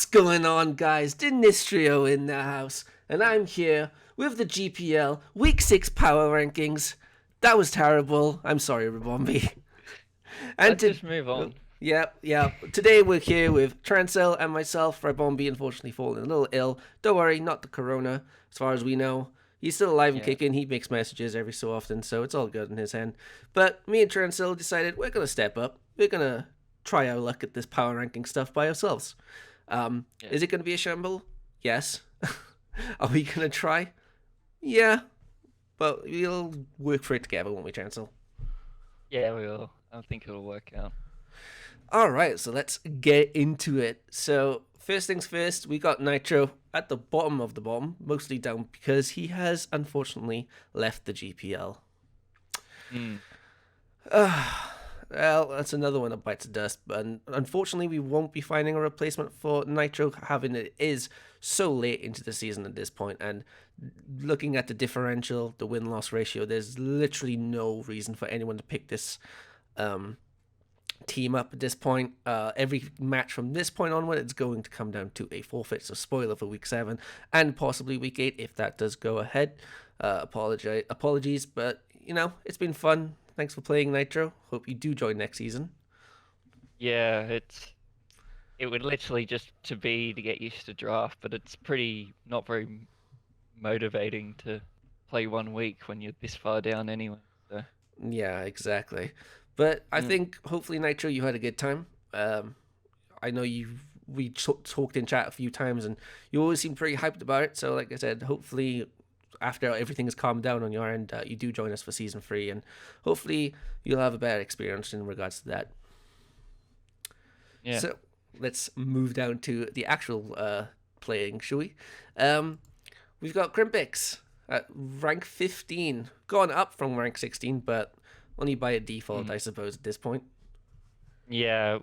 going on, guys? Dinistrio in the house, and I'm here with the GPL Week 6 power rankings. That was terrible. I'm sorry, Ribombee. Let's just move on. Yeah. Today we're here with Trancel and myself. Ribombee unfortunately falling a little ill. Don't worry, not the corona, as far as we know. He's still alive and kicking. He makes messages every so often, so it's all good in his end. But me and Trancel decided we're going to step up. We're going to try our luck at this power ranking stuff by ourselves. Is it going to be a shamble? Yes. Are we going to try? Yeah. But we'll work for it together, won't we, Trancel? Yeah, we will. I think it'll work out. All right, so let's get into it. So first things first, we got Nitro at the bottom of the bottom, mostly down because he has unfortunately left the GPL. Well, that's another one that bites the dust, but unfortunately we won't be finding a replacement for Nitro, having it is so late into the season at this point, and looking at the differential, the win-loss ratio, there's literally no reason for anyone to pick this team up at this point. Every match from this point onward, it's going to come down to a forfeit, so spoiler for week 7 and possibly week 8 if that does go ahead. Apologies, but you know, it's been fun. Thanks for playing, Nitro. Hope you do join next season. Yeah, it would literally just to get used to draft, but it's not very motivating to play 1 week when you're this far down anyway. So. Yeah, exactly. But I think hopefully, Nitro, you had a good time. I know we talked in chat a few times, and you always seem pretty hyped about it. So, like I said, hopefully, after everything has calmed down on your end, you do join us for Season 3, and hopefully you'll have a better experience in regards to that. Yeah. So, let's move down to the actual playing, shall we? We've got Crimpix at rank 15, gone up from rank 16, but only by a default, I suppose, at this point. Yeah,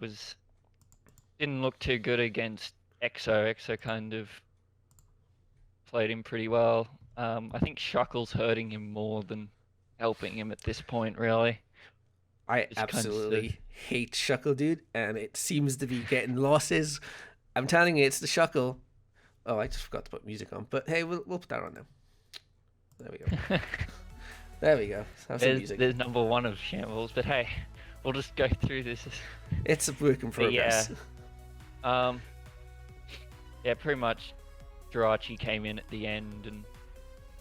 didn't look too good against Exo. Exo kind of played him pretty well. I think Shuckle's hurting him more than helping him at this point, really. I absolutely hate Shuckle, dude, and it seems to be getting losses. I'm telling you, it's the Shuckle. Oh, I just forgot to put music on, but hey, we'll put that on now. There we go. There we go. There's number 1 of Shambles, but hey, we'll just go through this. It's a work in progress. Yeah, pretty much Jirachi came in at the end and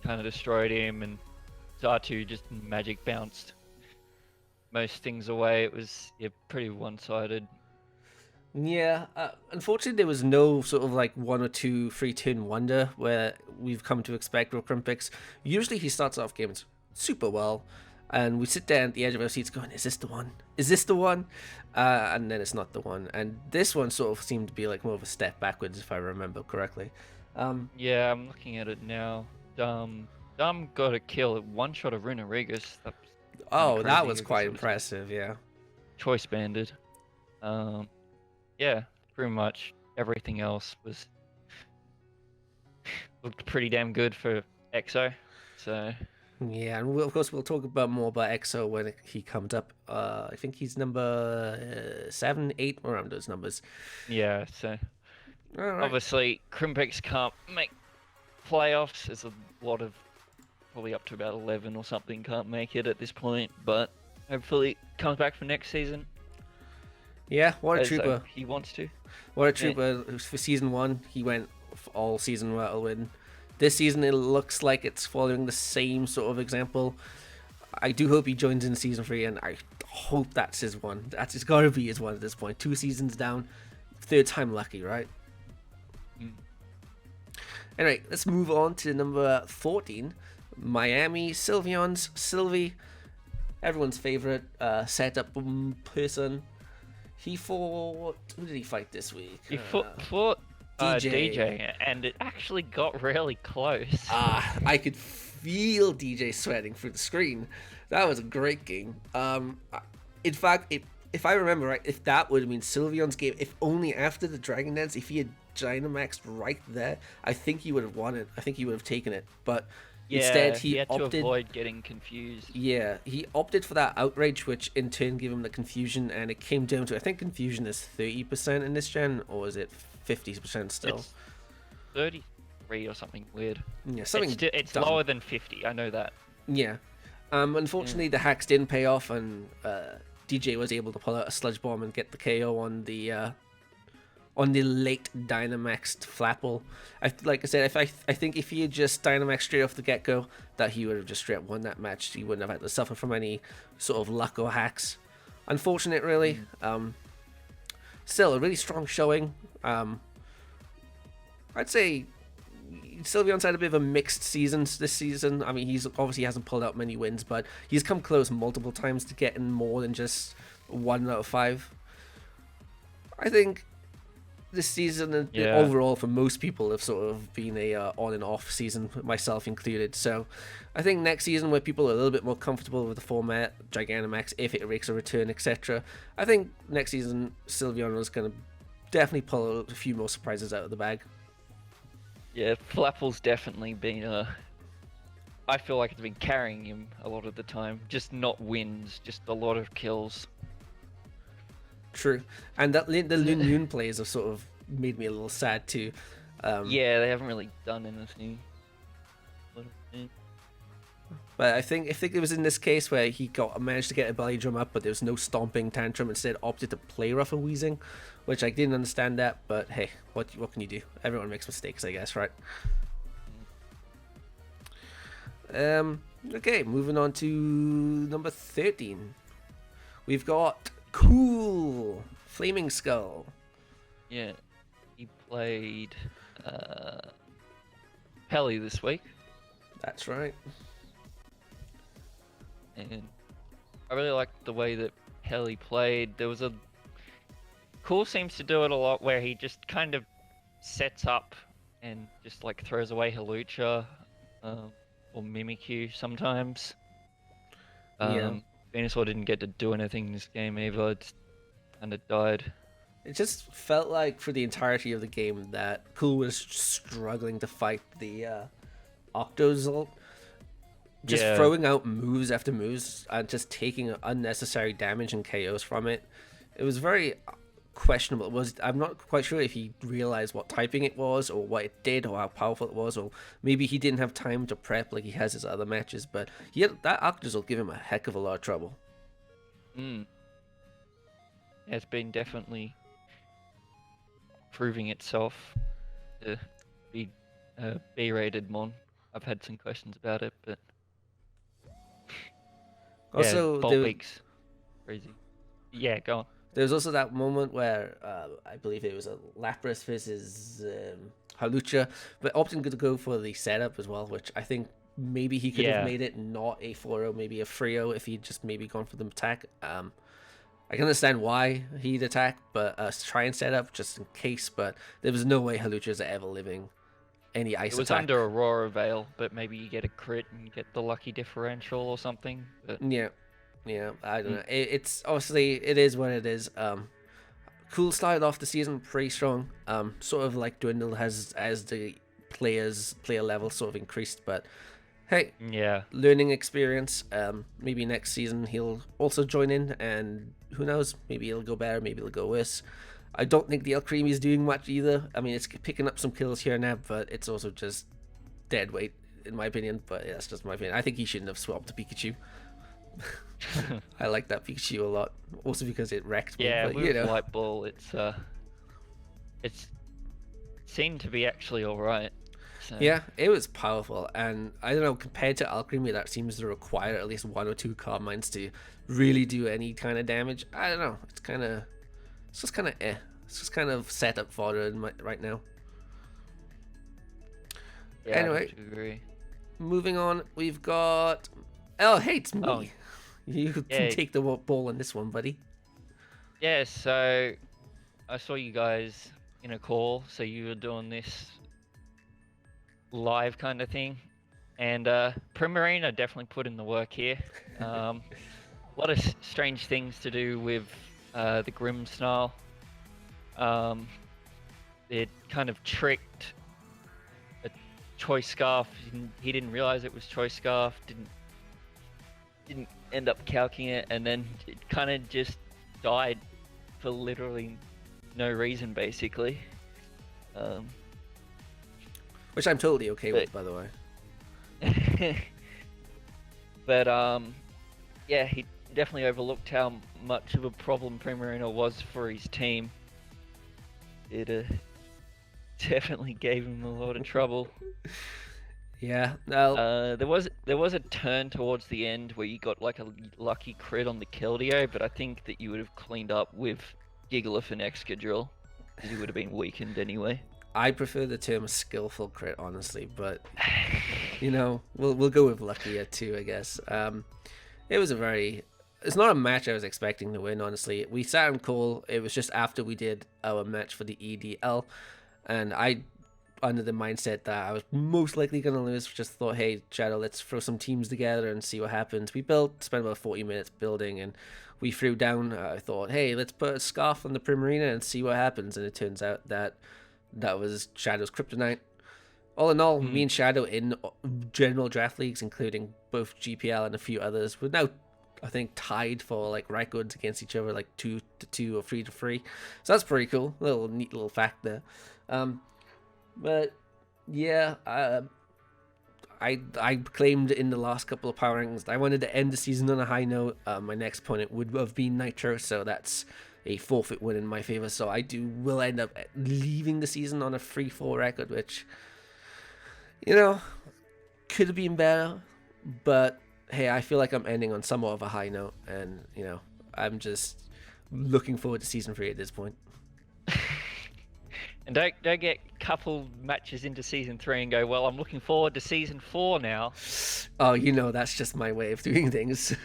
kind of destroyed him, and Zatu just magic bounced most things away. It was pretty one-sided. Yeah, unfortunately there was no sort of like 1 or 2 3-turn wonder where we've come to expect with Crimpix. Usually he starts off games super well, and we sit there at the edge of our seats going, is this the one? Is this the one? And then it's not the one. And this one sort of seemed to be like more of a step backwards, if I remember correctly. Yeah, I'm looking at it now. Dum got a kill at 1 shot of Runarigus. Oh, that was quite impressive, yeah. Choice banded. Yeah, pretty much everything else looked pretty damn good for Exo. So yeah, and of course we'll talk more about Exo when he comes up. I think he's number 7, 8, around those numbers. Yeah, so right. Obviously Crimpix can't make playoffs. There's a lot of, probably up to about 11 or something, can't make it at this point, but hopefully comes back for next season. Yeah, what a trooper. He wants to. What a trooper. For season 1, he went all season without a win. This season, it looks like it's following the same sort of example. I do hope he joins in season 3, and I hope that's his one. It's got to be his one at this point. 2 seasons down, 3rd time lucky, right? Anyway, let's move on to number 14. Miami, Sylveons, Sylvy, everyone's favorite setup person. He fought... Who did he fight this week? He fought DJ, and it actually got really close. I could feel DJ sweating through the screen. That was a great game. In fact, if I remember right, if that would have been Sylveon's game, if only after the Dragon Dance, if he had Dynamaxed right there, I think he would have won it. I think he would have taken it. But instead, he had opted to avoid getting confused. Yeah, he opted for that outrage, which in turn gave him the confusion, and it came down to, I think confusion is 30% in this gen, or is it 50% still. It's 33 or something weird. Yeah, something. It's lower than 50. I know that. Yeah. Unfortunately, the hacks didn't pay off, and DJ was able to pull out a Sludge Bomb and get the KO on the late Dynamaxed Flapple. Like I said, I think if he had just Dynamaxed straight off the get-go, that he would have just straight up won that match. He wouldn't have had to suffer from any sort of luck or hacks. Unfortunate, really. Still, a really strong showing. I'd say Sylveon's had a bit of a mixed season this season. I mean, he's obviously hasn't pulled out many wins, but he's come close multiple times to getting more than just 1 out of 5. I think this season overall for most people have sort of been a on and off season, myself included. So I think next season, where people are a little bit more comfortable with the format, Gigantamax, if it makes a return, etc., I think next season Sylveon is going to definitely pull a few more surprises out of the bag. Yeah, Flapple's definitely been I feel like it's been carrying him a lot of the time. Just not wins, just a lot of kills. True, and the Loon plays have sort of made me a little sad too. Yeah, they haven't really done anything. But I think it was in this case where he managed to get a belly drum up, but there was no stomping tantrum. Instead, opted to play rough and wheezing, which I didn't understand that. But hey, what can you do? Everyone makes mistakes, I guess, right? Okay, moving on to number 13. We've got Cool Flaming Skull. Yeah, he played Peli this week. That's right. And I really liked the way that Peli played. There was Cool seems to do it a lot where he just kind of sets up and just like throws away Hawlucha or Mimikyu sometimes. Venusaur didn't get to do anything in this game either. It just kind of died. It just felt like for the entirety of the game that Cool was struggling to fight the Octozalt. Just throwing out moves after moves and just taking unnecessary damage and KOs from it. It was very questionable. I'm not quite sure if he realized what typing it was or what it did or how powerful it was, or maybe he didn't have time to prep like he has his other matches, but that Octozalt give him a heck of a lot of trouble. It's been definitely proving itself to be a B-rated mon. I've had some questions about it, but also Volbeak's crazy. Yeah, go on. There was also that moment where I believe it was a Lapras versus Hawlucha, but opting to go for the setup as well, which I think maybe he could have made it not a 4-0, maybe a 3-0 if he'd just maybe gone for the attack. I can understand why he'd attack, but try and set up just in case, but there was no way Hawlucha's ever living any ice attack. It was under Aurora Veil, but maybe you get a crit and you get the lucky differential or something. But... Yeah, I don't know. It's obviously, it is what it is. Cool started off the season pretty strong. Sort of like dwindled as the player level sort of increased, but hey, learning experience. Maybe next season he'll also join in, and who knows? Maybe it'll go better, maybe it'll go worse. I don't think the El Creamy is doing much either. I mean, it's picking up some kills here and there, but it's also just dead weight in my opinion. But yeah, that's just my opinion. I think he shouldn't have swapped to Pikachu. I like that Pikachu a lot, also because it wrecked me. Yeah, but, with Light Ball, it's seemed to be actually all right. So. Yeah, it was powerful, and I don't know, compared to Alchemy, that seems to require at least 1 or 2 Carmines to really do any kind of damage. I don't know. It's just kind of It's just kind of set up fodder right now. Yeah, anyway, I agree. Moving on, we've got. Oh, hey, it's me. Oh. You can take the ball on this one, buddy. Yeah, so I saw you guys in a call, so you were doing this live kind of thing, and Primarina definitely put in the work here. A lot of strange things to do with the Grimmsnarl. It kind of tricked a Choice Scarf. He didn't realize it was Choice Scarf. Didn't end up calcing it, and then it kind of just died for literally no reason, basically. Which I'm totally okay with, by the way. But yeah, he definitely overlooked how much of a problem Primarina was for his team. It definitely gave him a lot of trouble. Yeah, no. There was a turn towards the end where you got like a lucky crit on the Keldeo, but I think that you would have cleaned up with Gigalith and Excadrill, because you would have been weakened anyway. I prefer the term skillful crit, honestly, but you know, we'll go with luckier too, I guess. It was it's not a match I was expecting to win, honestly. We sat on call. It was just after we did our match for the EDL, and I, under the mindset that I was most likely going to lose, just thought, hey, Shadow, let's throw some teams together and see what happens. We spent about 40 minutes building, and we threw down. I thought, hey, let's put a scarf on the Primarina and see what happens. And it turns out that was Shadow's kryptonite. All in all, me and Shadow in general draft leagues, including both GPL and a few others, we're now, I think, tied for like records against each other, like 2-2 or 3-3. So that's pretty cool. Neat little fact there. But yeah, I claimed in the last couple of power rankings I wanted to end the season on a high note. My next opponent would have been Nitro, so that's a forfeit win in my favor. So will end up leaving the season on a 3-4 record, which, you know, could have been better. But hey, I feel like I'm ending on somewhat of a high note, and you know, I'm just looking forward to season 3 at this point. And don't get couple matches into season 3 and go, well, I'm looking forward to season 4 now. Oh, you know, that's just my way of doing things.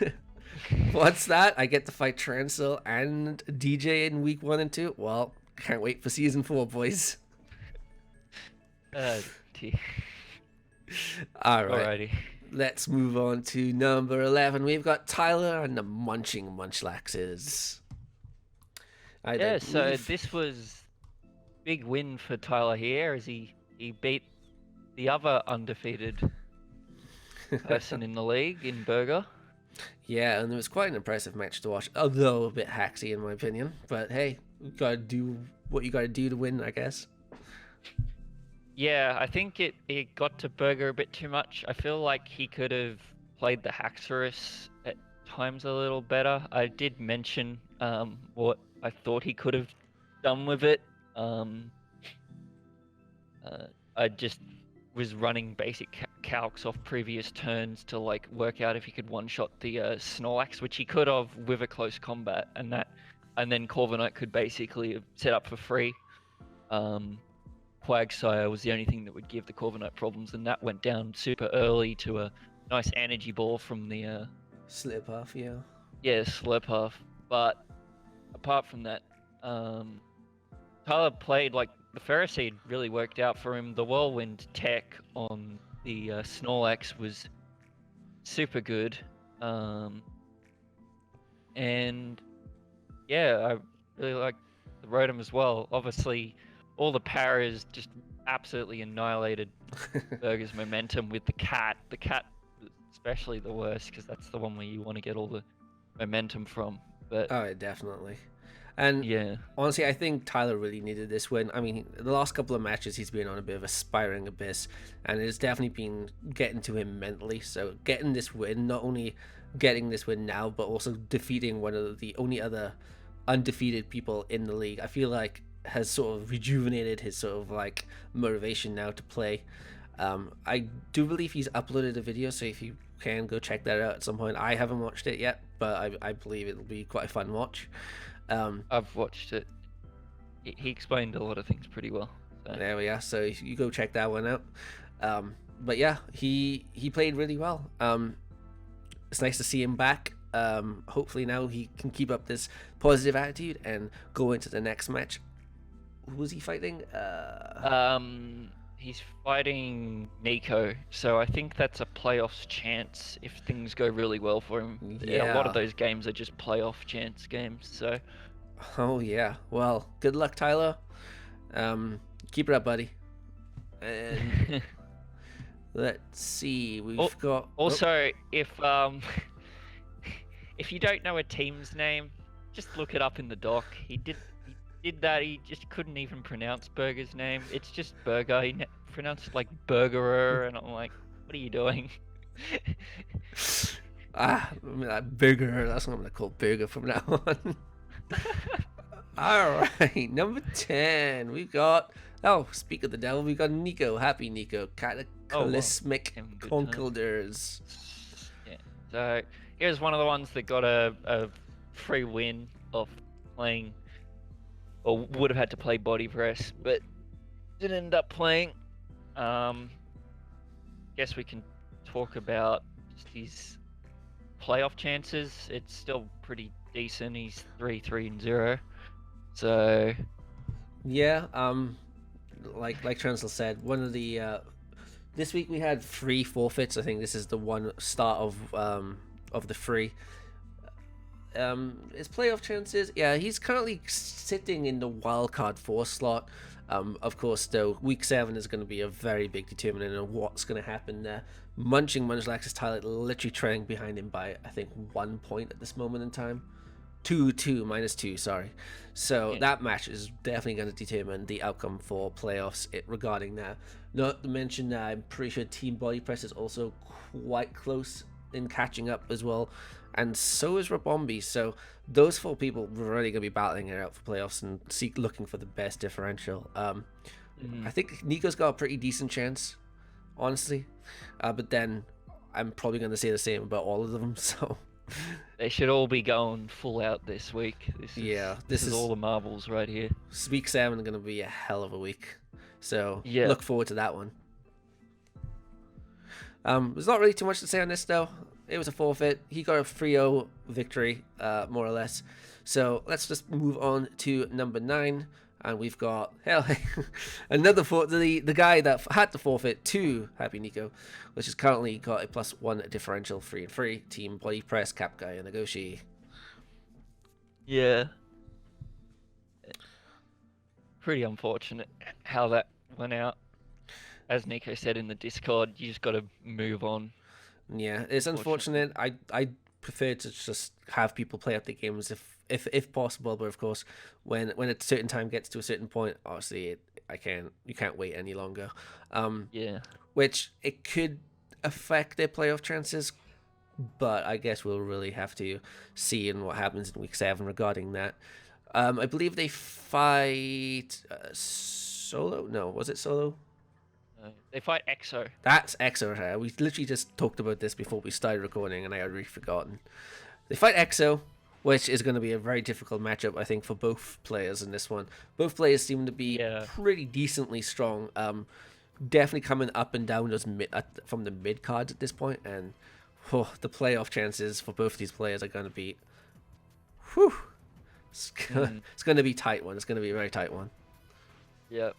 What's that? I get to fight Trancel and DJ in week 1 and 2. Well, can't wait for season 4, boys. All right. Alrighty. Let's move on to number 11. We've got Tyler and the Munching Munchlaxes. Yeah, so this was big win for Tyler here, as he beat the other undefeated person in the league in Burrger. Yeah, and it was quite an impressive match to watch, although a bit hacksy in my opinion. But hey, you gotta do what you gotta do to win, I guess. Yeah, I think it got to Burrger a bit too much. I feel like he could have played the Haxorus at times a little better. I did mention what I thought he could have done with it. I just was running basic calcs off previous turns to like work out if he could one-shot the Snorlax, which he could have with a close combat, and then Corviknight could basically have set up for free. Quagsire was the only thing that would give the Corviknight problems, and that went down super early to a nice energy ball from the Slurpuff, yeah. Yeah, Slurpuff. But apart from that, Tyler played like the Ferroseed really worked out for him. The Whirlwind tech on the Snorlax was super good. And yeah, I really like the Rotom as well. Obviously, all the paras just absolutely annihilated Burger's momentum with the cat. The cat especially the worst, because that's the one where you want to get all the momentum from. But oh, definitely. And yeah, honestly, I think Tyler really needed this win. I mean, the last couple of matches, he's been on a bit of a spiraling abyss, and it's definitely been getting to him mentally. So getting this win, not only getting this win now, but also defeating one of the only other undefeated people in the league, I feel like has sort of rejuvenated his sort of like motivation now to play. I do believe he's uploaded a video, so if you can go check that out at some point. I haven't watched it yet, but I believe it'll be quite a fun watch. I've watched it. He explained a lot of things pretty well. So. There we are. So you go check that one out. But yeah, he played really well. It's nice to see him back. Hopefully now he can keep up this positive attitude and go into the next match. Who was he fighting? He's fighting Nico, so I think that's a playoffs chance if things go really well for him. Yeah. A lot of those games are just playoff chance games, so... Oh, yeah. Well, good luck, Tyler. Keep it up, buddy. And let's see. We've got... Also, if you don't know a team's name, just look it up in the doc. He did that. He just couldn't even pronounce Burger's name. It's just Burger. He pronounced it like Burgerer, and I'm like, what are you doing? I mean, that Burger. That's what I'm gonna call Burger from now on. All right, number 10. We've got. Oh, speak of the devil, we got Nico, HappyNico, Cataclysmic Conkeldurrs. Yeah. So here's one of the ones that got a free win off playing, or would have had to play body press, but didn't end up playing. Guess we can talk about just his playoff chances. It's still pretty decent. He's 3-3-0. So yeah, like Trancel said, one of the this week we had 3 forfeits. I think this is the one start of the 3. His playoff chances, yeah, he's currently sitting in the wildcard 4 slot. Of course, though, week 7 is going to be a very big determinant of what's going to happen there. Munchlax is literally trailing behind him by, I think, 1 point at this moment in time. -2, sorry. So that match is definitely going to determine the outcome for playoffs regarding that. Not to mention that I'm pretty sure Team Body Press is also quite close in catching up as well. And so is Ribombee. So those 4 people are really going to be battling it out for playoffs and looking for the best differential. I think Nico's got a pretty decent chance, honestly. But then I'm probably going to say the same about all of them. So they should all be going full out this week. This is all the marbles right here. Week 7 is going to be a hell of a week. So look forward to that one. There's not really too much to say on this, though. It was a forfeit. He got a 3-0 victory, more or less. So let's just move on to number 9. And we've got, another the guy that had to forfeit to HappyNico, which has currently got a +1 differential, 3-3. Team Body Press, Capguy, and Agoshi. Yeah. Pretty unfortunate how that went out. As Nico said in the Discord, you just got to move on. Yeah, it's unfortunate. I prefer to just have people play up the games if possible, but of course, when a certain time gets to a certain point, obviously you can't wait any longer. Which it could affect their playoff chances, but I guess we'll really have to see in what happens in week 7 regarding that. I believe they fight solo. No, was it solo? They fight Exo. That's Exo. We literally just talked about this before we started recording, and I had already forgotten. They fight Exo, which is going to be a very difficult matchup, I think, for both players in this one. Both players seem to be pretty decently strong. Definitely coming up and down from the mid cards at this point, and the playoff chances for both of these players are going to be, it's going to be a tight one. It's going to be a very tight one. Yep.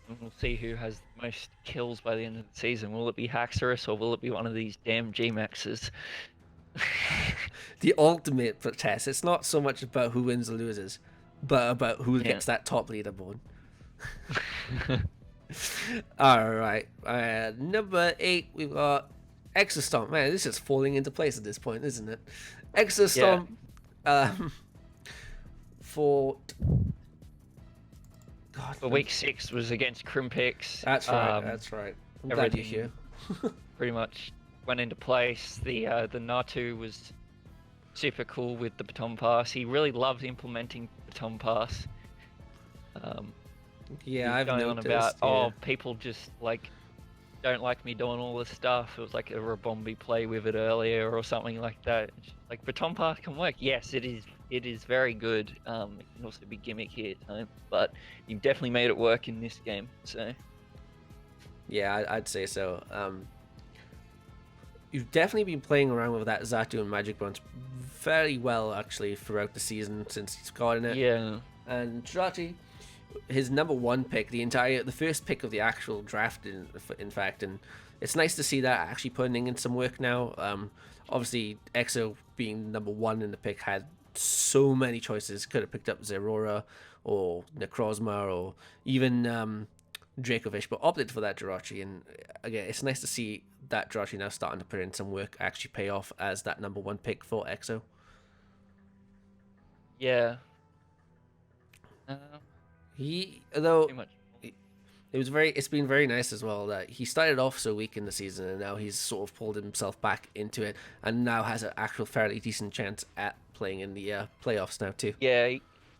And we'll see who has the most kills by the end of the season. Will it be Haxorus or will it be one of these damn G-Maxes? The ultimate test. It's not so much about who wins or loses, but about who gets that top leaderboard. Alright. Number 8, we've got Exostomp. Man, this is falling into place at this point, isn't it? Exostomp for... God, for week 6 was against Crimpix. That's right. I'm glad you're here. Pretty much went into place. The Natu was super cool with the baton pass. He really loved implementing baton pass. I've going noticed. On about people just don't like me doing all this stuff. It was like a Ribombee play with it earlier or something like that. Like baton pass can work. Yes, it is. It is very good. It can also be gimmicky at times, but you've definitely made it work in this game. So, yeah, I'd say so. You've definitely been playing around with that Xatu and Magic Bunch very well, actually, throughout the season since he's gotten it. Yeah. And Jirachi, his number 1 pick, the first pick of the actual draft, in fact, and it's nice to see that actually putting in some work now. Obviously, Exo being number 1 in the pick had so many choices. Could have picked up Zerora or Necrozma or even Dracovish, but opted for that Jirachi. And again, it's nice to see that Jirachi now starting to put in some work, actually pay off as that number 1 pick for Exo. Yeah. Uh, Though too much. it's been very nice as well that he started off so weak in the season and now he's sort of pulled himself back into it and now has an actual fairly decent chance at playing in the playoffs now too. Yeah,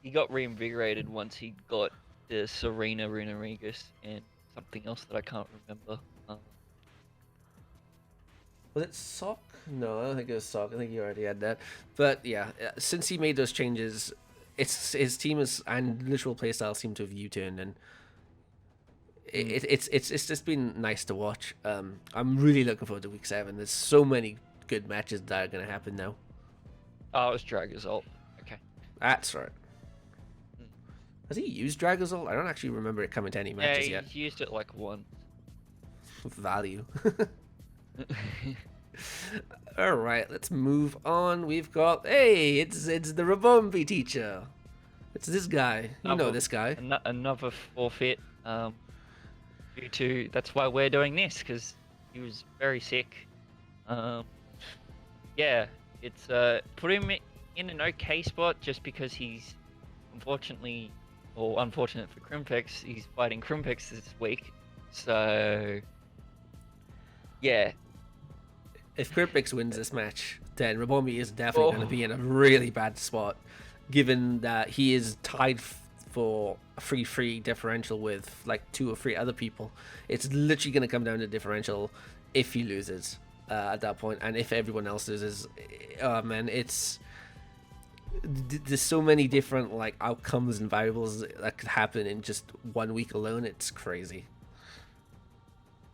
he got reinvigorated once he got the Serena Runarigus and something else that I can't remember. Was it Sock? No, I don't think it was Sock. I think he already had that. But yeah, since he made those changes, his team and literal playstyle seem to have U-turned, and it's just been nice to watch. I'm really looking forward to week 7. There's so many good matches that are going to happen now. Oh, it was Dragazult. Okay. That's right. Has he used Dragazult? I don't actually remember it coming to any matches yet. Yeah, he used it like once. Value. All right, let's move on. We've got it's the Ribombee teacher. It's this guy. You know this guy. Another forfeit. Due to that's why we're doing this because he was very sick. Yeah, it's put him in an okay spot just because he's unfortunate for Crimpix, he's fighting Crimpix this week. So yeah. If Crimpix wins this match, then Ribombee is definitely going to be in a really bad spot, given that he is tied for a 3-3 differential with like 2 or 3 other people. It's literally going to come down to differential if he loses at that point, and if everyone else loses, man, there's so many different like outcomes and variables that could happen in just 1 week alone. It's crazy.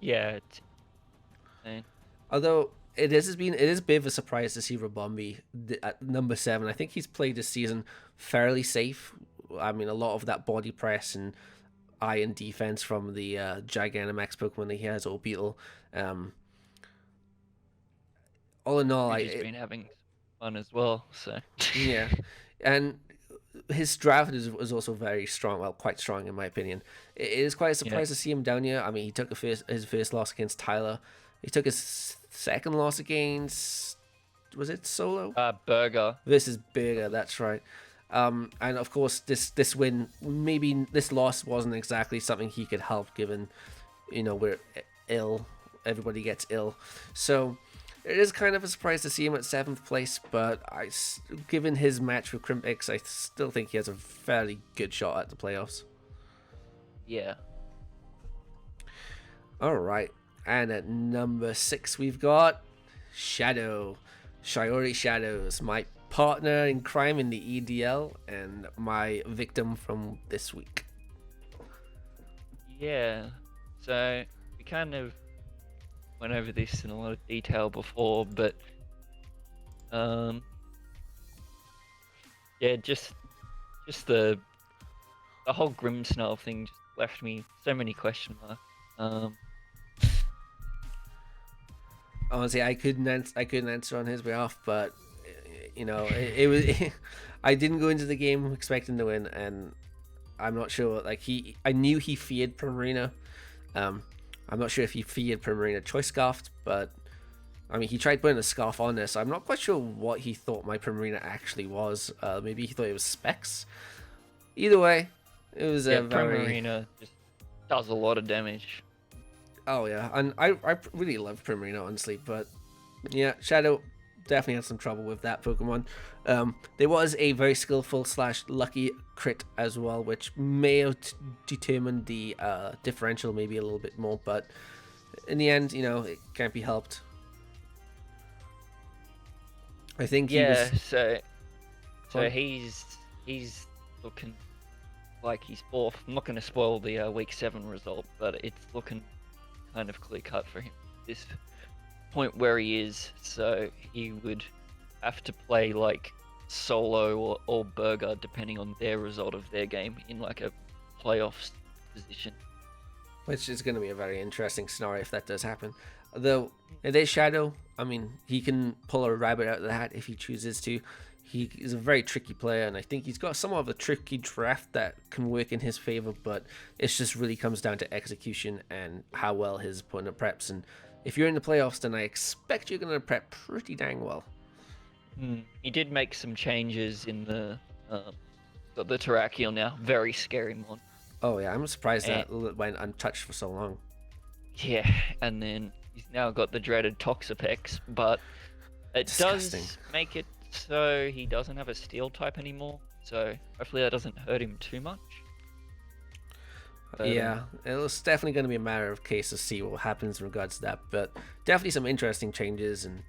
Yeah. Although it is a bit of a surprise to see Ribombee at number 7. I think he's played this season fairly safe. I mean, a lot of that body press and iron defense from the Gigantamax Pokemon that he has, or Beetle. All in all, He's been having fun as well. So yeah, and his draft was also very strong. Well, quite strong in my opinion. It is quite a surprise to see him down here. I mean, he took his first loss against Tyler. He took his second loss against, was it Solo? Burrger. Versus Burrger, that's right. And of course, this win, maybe this loss wasn't exactly something he could help, given, we're ill. Everybody gets ill. So it is kind of a surprise to see him at 7th place, but given his match with Crimpix, I still think he has a fairly good shot at the playoffs. Yeah. All right. And at number 6, we've got Shiroi Shadows, my partner in crime in the EDL and my victim from this week. Yeah, so we kind of went over this in a lot of detail before, but yeah, just the whole Grimmsnarl thing just left me so many question marks. Honestly, I couldn't answer on his behalf, but it was. I didn't go into the game expecting to win, and I'm not sure. Like I knew he feared Primarina. I'm not sure if he feared Primarina Choice Scarfed, but I mean, he tried putting a scarf on this. So I'm not quite sure what he thought my Primarina actually was. Maybe he thought it was Specs. Either way, it was a very. Primarina just does a lot of damage. Oh yeah, and I really love Primarina, honestly, but yeah, Shadow definitely had some trouble with that Pokemon. There was a very skillful / lucky crit as well, which may have determined the differential maybe a little bit more, but in the end, it can't be helped. I think so he's looking like he's 4th. I'm not going to spoil the week 7 result, but it's looking kind of clear cut for him at this point where he is, so he would have to play like Solo or Burrger depending on their result of their game in like a playoffs position, which is going to be a very interesting scenario if that does happen. Though it is Shadow, I mean, he can pull a rabbit out of the hat if he chooses to. He is a very tricky player, and I think he's got somewhat of a tricky draft that can work in his favor, but it just really comes down to execution and how well his opponent preps. And if you're in the playoffs, then I expect you're going to prep pretty dang well. He did make some changes in the Got the Terrakion now. Very scary one. Oh yeah, I'm surprised that went untouched for so long. Yeah, and then he's now got the dreaded Toxapex, but it Disgusting. does make it so he doesn't have a steel type anymore. So hopefully that doesn't hurt him too much. But, yeah, it's definitely going to be a matter of case to see what happens in regards to that. But definitely some interesting changes, and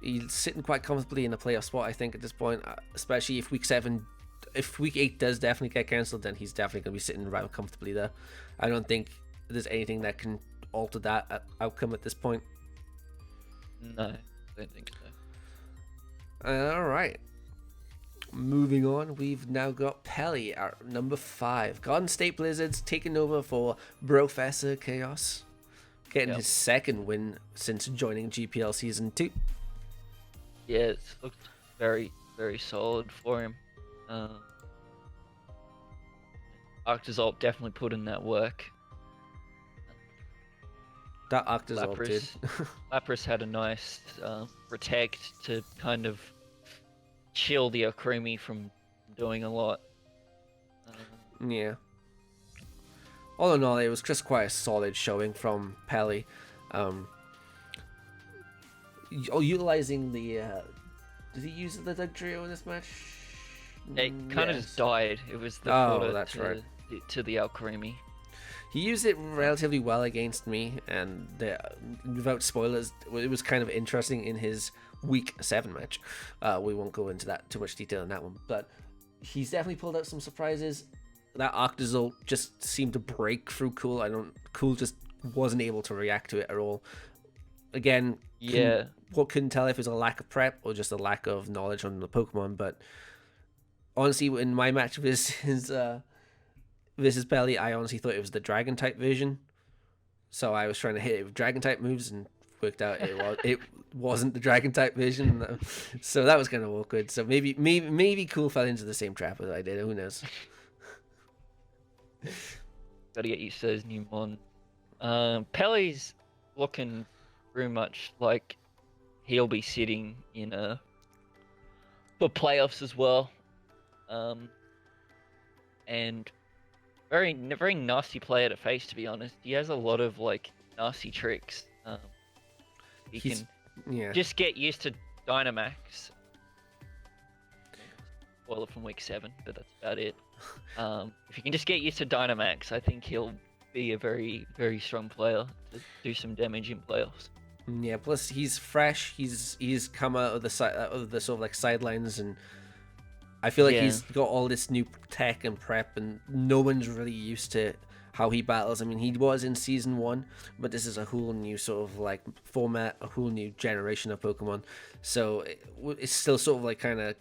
he's sitting quite comfortably in the playoff spot, I think, at this point. Especially if week 8 does definitely get cancelled, then he's definitely going to be sitting right comfortably there. I don't think there's anything that can alter that outcome at this point. No, I don't think so. All right. Moving on, we've now got Peli at number 5. Garden State Blizzards taking over for Brofessor Chaos, getting his second win since joining GPL Season 2. Yeah, it looked very, very solid for him. Arctozolt definitely put in that work. That Arctozolt did. Lapras had a nice protect to kind of chill the Okrumi from doing a lot. Yeah. All in all, it was just quite a solid showing from Peli. Utilizing the... did he use the Dugtrio in this match? It kind of just died. It was the fodder to the Alcremie. He used it relatively well against me, and without spoilers, it was kind of interesting in his Week 7 match. We won't go into that too much detail in that one, but he's definitely pulled out some surprises. That Arctozolt just seemed to break through Cool. Cool just wasn't able to react to it at all. Again, couldn't tell if it was a lack of prep or just a lack of knowledge on the Pokemon, but honestly, in my match versus Peli, I honestly thought it was the Dragon type version. So I was trying to hit it with Dragon type moves and worked out it wasn't the Dragon type version. So that was kind of awkward. So maybe Cool fell into the same trap as I did. Who knows? Gotta get used to those new mon. Peli's looking pretty much like he'll be sitting in for playoffs as well. And very nasty player to face, to be honest. He has a lot of like nasty tricks. He can just get used to Dynamax. Spoiler from week 7, but that's about it. If you can just get used to Dynamax, I think he'll be a very, very strong player to do some damage in playoffs. Yeah, plus he's fresh. He's come out of the sort of like sidelines, and I feel like he's got all this new tech and prep, and no one's really used to how he battles. I mean, he was in Season 1, but this is a whole new sort of like format, a whole new generation of Pokemon. So it's still sort of like kind of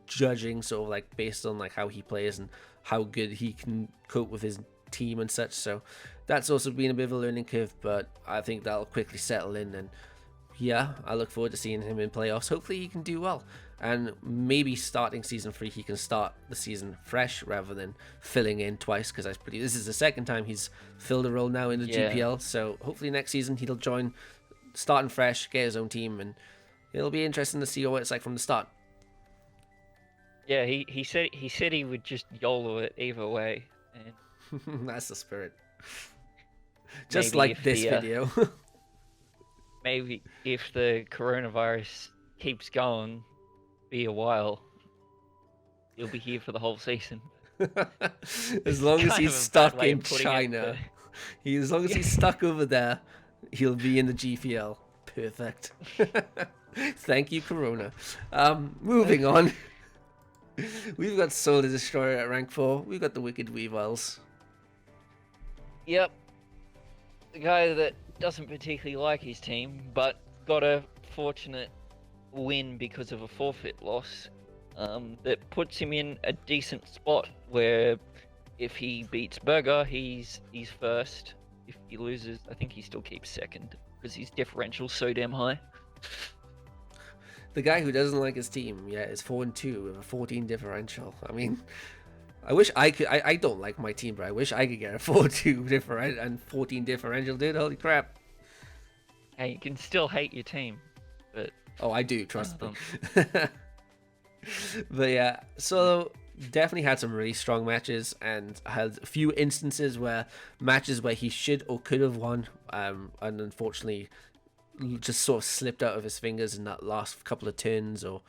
judging sort of like based on like how he plays and how good he can cope with his team and such. So that's also been a bit of a learning curve, but I think that'll quickly settle in, and yeah, I look forward to seeing him in playoffs. Hopefully he can do well, and maybe starting Season 3 he can start the season fresh rather than filling in twice, because this is the second time he's filled a role now in the GPL. So hopefully next season he'll join starting fresh, get his own team, and it'll be interesting to see what it's like from the start. Yeah, he said he would just YOLO it either way, and that's the spirit. Just like this video. Maybe if the coronavirus keeps going, be a while, he'll be here for the whole season. As long as he's stuck in China, as long as he's stuck over there, he'll be in the GPL. Perfect. Thank you, Corona. Moving on. We've got SoloDestroyer at rank 4. We've got the Wicked Weaviles. Yep. The guy that doesn't particularly like his team, but got a fortunate win because of a forfeit loss that puts him in a decent spot where if he beats Burrger, he's first. If he loses, I think he still keeps second because his differential's so damn high. The guy who doesn't like his team, is 4-2 with a 14 differential. I mean, I wish I could. I don't like my team, but I wish I could get a 4-2 differential and 14 differential, dude. Holy crap! Hey, you can still hate your team, but I do, trust me. But yeah, so definitely had some really strong matches and had a few instances where matches where he should or could have won, and unfortunately just sort of slipped out of his fingers in that last couple of turns, or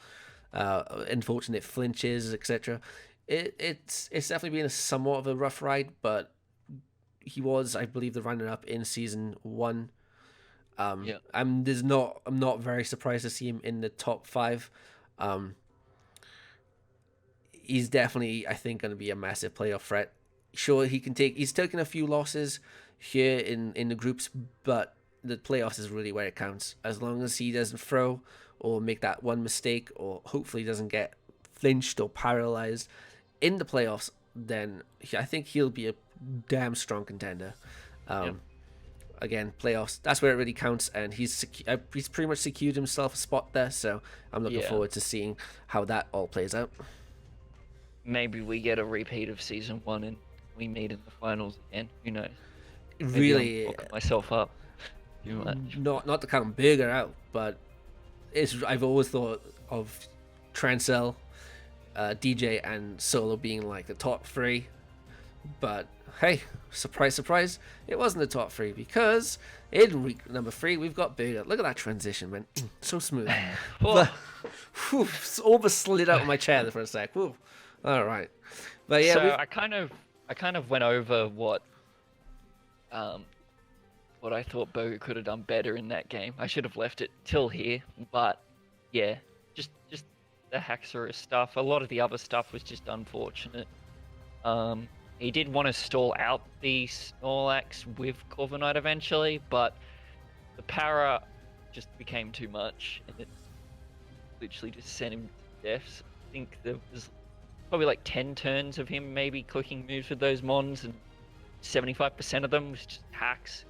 unfortunate flinches, etc. It's definitely been somewhat of a rough ride, but he was, I believe, the runner-up in season 1. I'm not very surprised to see him in the top 5. He's definitely, I think, going to be a massive playoff threat. Sure, he's taken a few losses here in the groups, but the playoffs is really where it counts. As long as he doesn't throw or make that one mistake, or hopefully doesn't get flinched or paralyzed in the playoffs, then I think he'll be a damn strong contender. Again, playoffs, that's where it really counts, and he's pretty much secured himself a spot there, so I'm looking forward to seeing how that all plays out. Maybe we get a repeat of season 1 and we meet in the finals again. Who knows? Really, I'm myself up too much. Not to count Burrger out, but I've always thought of Trancel, DJ, and Solo being like the top 3, but hey, surprise, surprise, it wasn't the top 3, because in week number 3 we've got Burrger. Look at that transition, man, so smooth. Almost slid out of my chair there for a sec. Whew. All right, but yeah. So I kind of went over what I thought Burrger could have done better in that game. I should have left it till here, but yeah, just the Haxorus stuff. A lot of the other stuff was just unfortunate. He did want to stall out the Snorlax with Corviknight eventually, but the para just became too much, and it literally just sent him to death. I think there was probably like 10 turns of him maybe clicking moves with those Mons, and 75% of them was just hacks.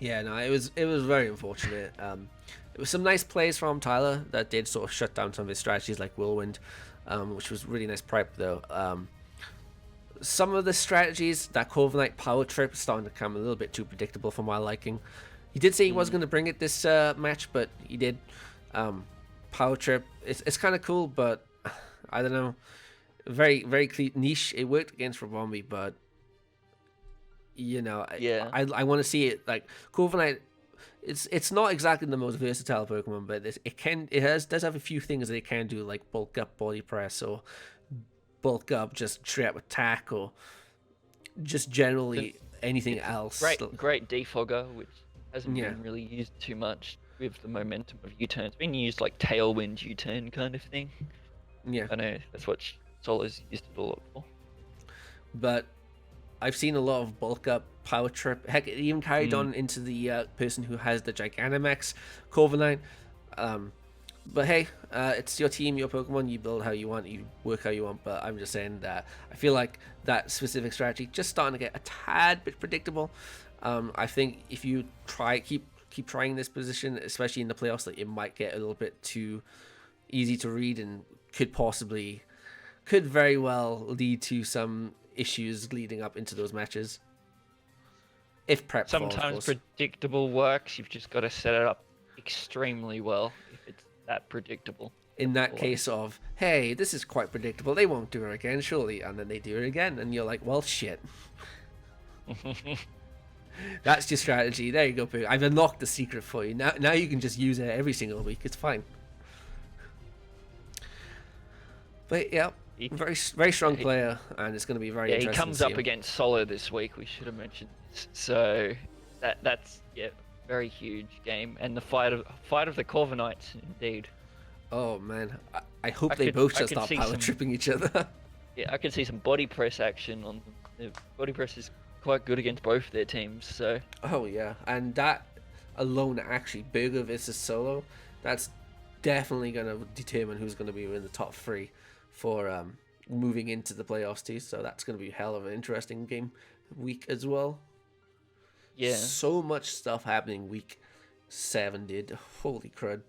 Yeah, no, it was very unfortunate. It was some nice plays from Tyler that did sort of shut down some of his strategies, like Whirlwind, which was really nice prep though. Some of the strategies, that Corviknight power trip, is starting to become a little bit too predictable for my liking. He did say he was going to bring it this match, but he did. Power trip, it's kind of cool, but I don't know. Very, very niche. It worked against Ribombee, but you know, I want to see it like Corviknight. It's not exactly the most versatile Pokemon, but does have a few things that it can do, like bulk up body press, or bulk up just straight up attack, or just generally anything else. Great defogger, which hasn't been really used too much with the momentum of U-turn. It's been used like tailwind U-turn kind of thing. Yeah, I know that's what Solo's used it a lot for. But I've seen a lot of bulk up, power trip. Heck, it even carried on into the person who has the Gigantamax Corviknight. But hey, it's your team, your Pokemon. You build how you want, you work how you want. But I'm just saying that I feel like that specific strategy just starting to get a tad bit predictable. I think if you keep trying this position, especially in the playoffs, that it might get a little bit too easy to read, and could very well lead to some issues leading up into those matches. If prep sometimes predictable works, you've just got to set it up extremely well if it's that predictable. In that case of, hey, this is quite predictable, they won't do it again, surely, and then they do it again, and you're like, well, shit. That's your strategy. There you go, Pooh. I've unlocked the secret for you. Now you can just use it every single week. It's fine. But yeah, very very strong player, and it's going to be very interesting. He comes up against Solo this week. We should have mentioned this. So that's very huge game, and the fight of the Corviknights indeed. Oh man, I hope they both just start power tripping each other. Yeah, I can see some body press action on them. The body press is quite good against both their teams. So. Oh yeah, and that alone, actually, Burrger versus Solo, that's definitely going to determine who's going to be in the top 3 for moving into the playoffs too. So that's going to be a hell of an interesting game week as well. Yeah. So much stuff happening week 7, dude. Holy crud.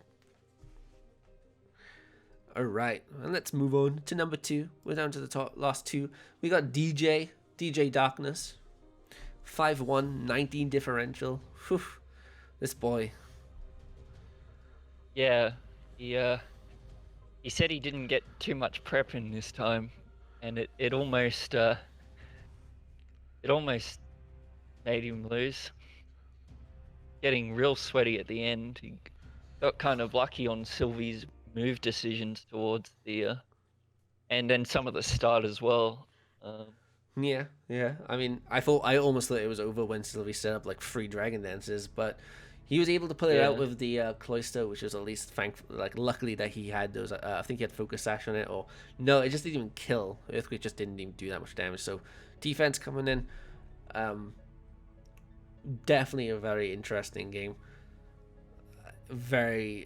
All right, and let's move on to number 2. We're down to the last 2. We got DJ Darkness, 5-1, 19 differential. Whew. This boy. Yeah, he he said he didn't get too much prep in this time, and it almost made him lose. Getting real sweaty at the end. He got kind of lucky on Sylvy's move decisions towards the and then some of the start as well. Yeah. I mean, I almost thought it was over when Sylvie set up like 3 Dragon Dances, but he was able to pull it out with the Cloister, which was at least luckily that he had those. I think he had Focus Sash on it, or no, it just didn't even kill. Earthquake just didn't even do that much damage. So defense coming in, definitely a very interesting game. I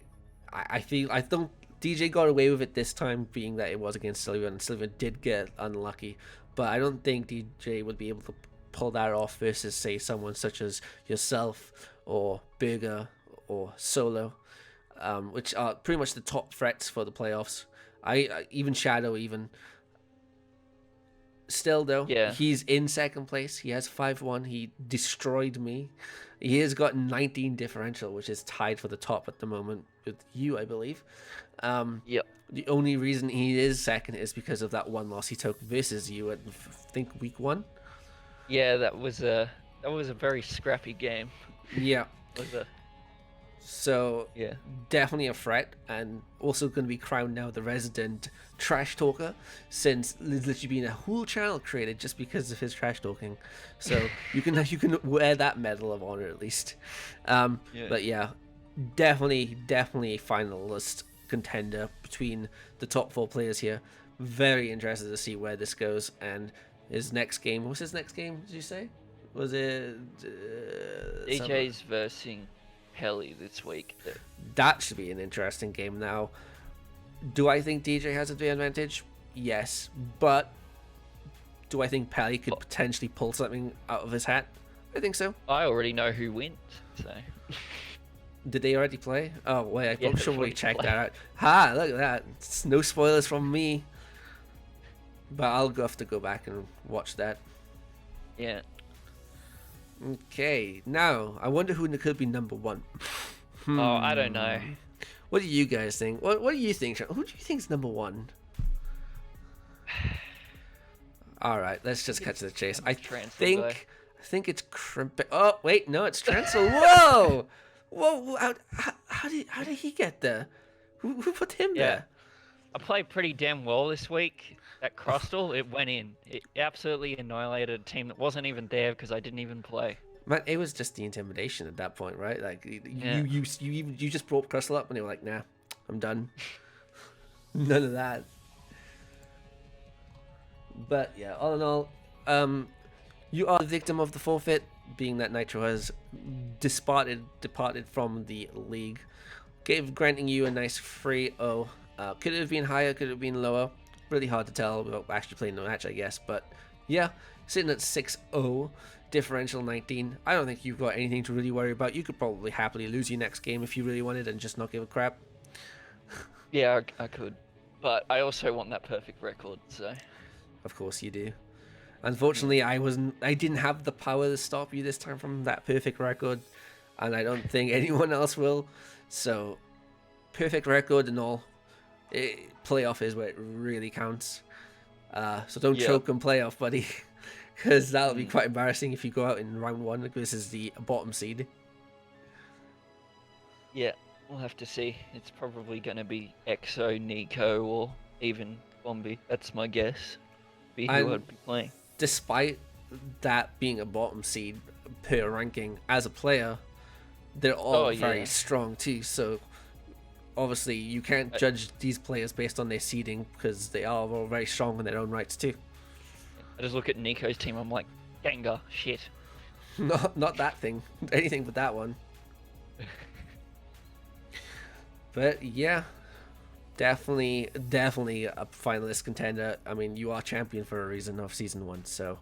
think DJ got away with it this time, being that it was against Sylveon, and Sylveon did get unlucky. But I don't think DJ would be able to pull that off versus, say, someone such as yourself or Burrger or Solo, which are pretty much the top threats for the playoffs. Even Shadow, even. Still, though, he's in second place. He has 5-1. He destroyed me. He has got 19 differential, which is tied for the top at the moment with you, I believe. The only reason he is second is because of that one loss he took versus you at, I think, week 1. Yeah, that was a very scrappy game. Yeah. So yeah, definitely a threat, and also going to be crowned now the resident trash talker, since there's literally been a whole channel created just because of his trash talking. So you can wear that medal of honor at least. But yeah, definitely a finalist contender between the top 4 players here. Very interested to see where this goes, and his next game. What's his next game? Did you say? Was it DJ's versus Peli this week? That should be an interesting game. Now, do I think DJ has the advantage? Yes, but do I think Peli could potentially pull something out of his hat? I think so. I already know who wins, so. Did they already play? Oh wait, I'm sure we checked that out. Ha! Look at that. It's no spoilers from me. But I'll have to go back and watch that. Yeah. Okay, now I wonder who could be number 1. Oh, I don't know. What do you guys think? What do you think? Who do you think's number 1? All right, let's just cut to the chase. I think it's Crimpix. Oh wait, no, it's Trancel. Whoa! How did he get there? Who put him there? I played pretty damn well this week. That Crustal, it went in. It absolutely annihilated a team that wasn't even there because I didn't even play. Man, it was just the intimidation at that point, right? Like you just brought Crustal up and they were like, nah, I'm done. None of that. But yeah, all in all, you are the victim of the forfeit, being that Nitro has departed from the league, granting you a nice 3-0. Could it have been higher? Could it have been lower? Really hard to tell without actually playing the match, I guess. But yeah, sitting at 6-0, differential 19. I don't think you've got anything to really worry about. You could probably happily lose your next game if you really wanted and just not give a crap. Yeah, I could. But I also want that perfect record, so. Of course you do. Unfortunately, I didn't have the power to stop you this time from that perfect record, and I don't think anyone else will. So, perfect record and all. Playoff is where it really counts. So don't choke on playoff, buddy, because that'll be quite embarrassing if you go out in round 1 versus the bottom seed. Yeah, we'll have to see. It's probably going to be HappyNico or even Bombie. That's my guess. Be who I'd be playing. Despite that being a bottom seed per ranking, as a player, they're all very strong too. So obviously you can't judge these players based on their seeding because they are all very strong in their own rights too. I just look at Nico's team, I'm like, Gengar, shit. Not that thing. Anything but that one. But yeah, definitely a finalist contender. I mean, you are champion for a reason of Season 1, so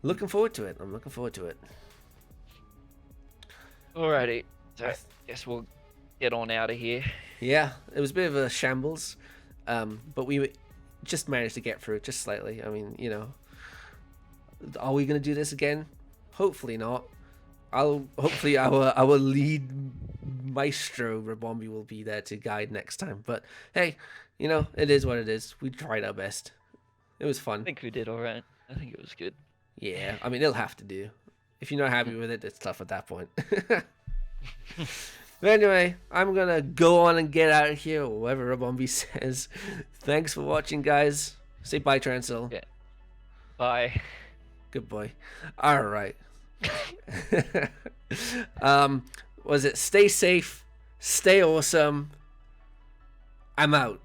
looking forward to it. I'm looking forward to it. Alrighty, so I guess we'll get on out of here. Yeah, it was a bit of a shambles, but we just managed to get through it just slightly. I mean, you know, are we going to do this again? Hopefully not. Hopefully our lead maestro Ribombee will be there to guide next time. But hey, you know, it is what it is. We tried our best. It was fun. I think we did all right. I think it was good. Yeah, I mean, it'll have to do. If you're not happy with it, it's tough at that point. But anyway, I'm going to go on and get out of here, or whatever Ribombee says. Thanks for watching, guys. Say bye, Trancel. Yeah. Bye. Good boy. All right. Was it stay safe, stay awesome. I'm out.